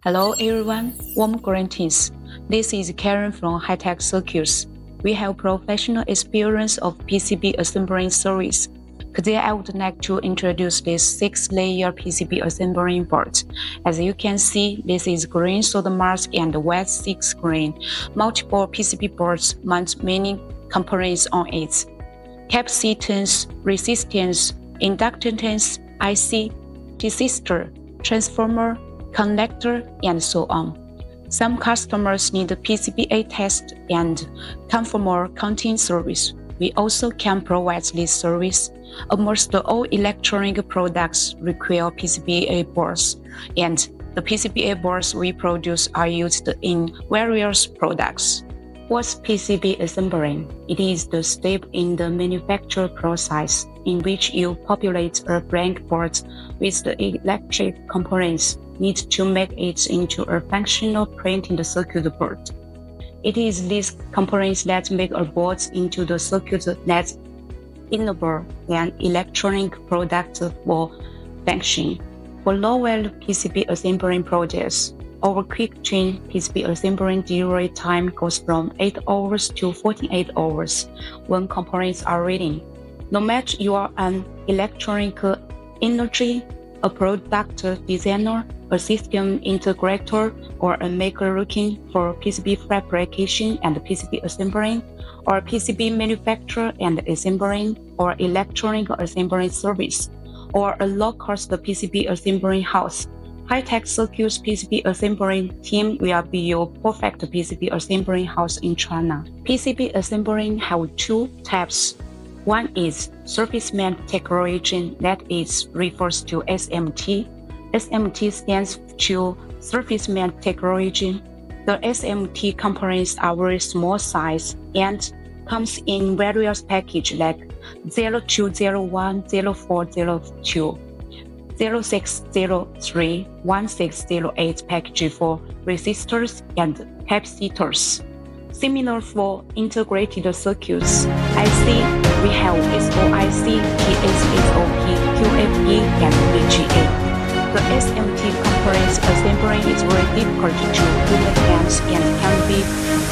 Hello everyone, warm greetings. This is Karen from Hitechpcb. We have professional experience of PCB assembling service. Today I would like to introduce this 6-layer PCB assembling board. As you can see, this is green soldermask and white silkscreen. Multiple PCB boards mount many components on it. Capacitance, resistance, inductance, IC, transistor, transformer, connector, and so on. Some customers need PCBA test and Conformal Coating service. We also can provide this service. Almost all electronic products require PCBA boards, and the PCBA boards we produce are used in various products. What's PCB assembly? It is the step in the manufacture process in which you populate a blank board with the electric components needed to make it into a functional printed circuit board. It is these components that make a board into the circuit that enable an electronic product for function. For low-value PCB assembling projects, our quick chain PCB assembling delivery time goes from 8 hours to 48 hours when components are ready. No matter you are an electronic engineer, a product designer, a system integrator, or a maker looking for PCB fabrication and PCB assembling, or PCB manufacturer and assembling, or electronic assembly service, or a low-cost PCB assembling house, Hitechpcb PCB assembling team will be your perfect PCB assembling house in China. PCB assembling have two types. One is surface mount technology, that is refers to SMT. SMT stands to surface mount technology. The SMT components are very small size and comes in various packages like 0201, 0402, 0603, 1608 package for resistors and capacitors. Similar for integrated circuits, IC, we have SOIC, TSSOP, QFE, and VGA. The SMT components assembly is very difficult to human hands and can be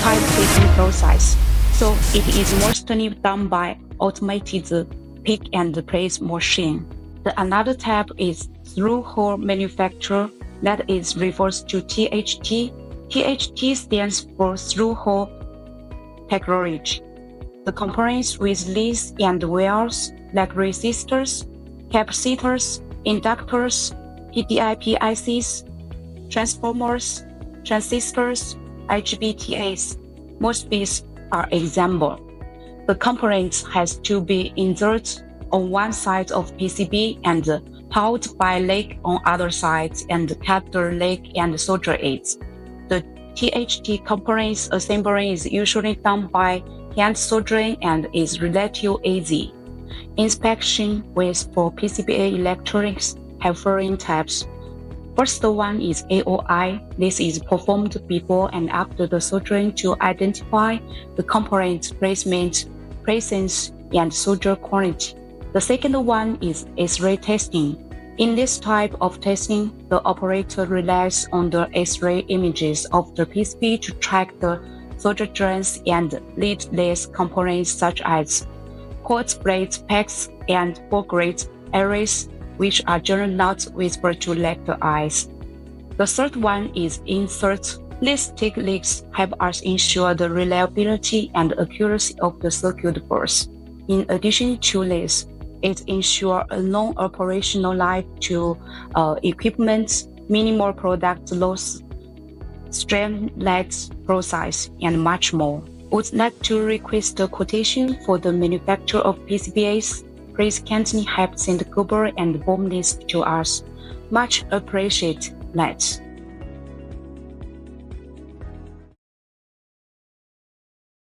time-taking process, so it is mostly done by automated pick and place machine. The another type is through-hole manufacture, that is refers to THT. THT stands for through-hole technology. The components with leads and wires like resistors, capacitors, inductors, PDIP ICs, transformers, transistors, IGBTs. MOSFETs are example. The components has to be inserted on one side of PCB and held by leg on other sides and cut the leg and solder it. The THT components assembly is usually done by hand soldering and is relatively easy. Inspection with for PCBA electronics have following types. First one is AOI. This is performed before and after the soldering to identify the component placement, presence, and solder quality. The second one is X-ray testing. In this type of testing, the operator relies on the X-ray images of the PCB to track the solder joints and leadless components such as quartz plate packs and foregrade arrays, which are generally not visible to naked eyes. The third one is insert. These techniques help us ensure the reliability and accuracy of the circuit boards. In addition to this, it ensures a long operational life to equipment, minimal product loss, streamlined process, and much more. Would like to request a quotation for the manufacture of PCBAs? Please kindly help send Google and bomb list to us. Much appreciate that.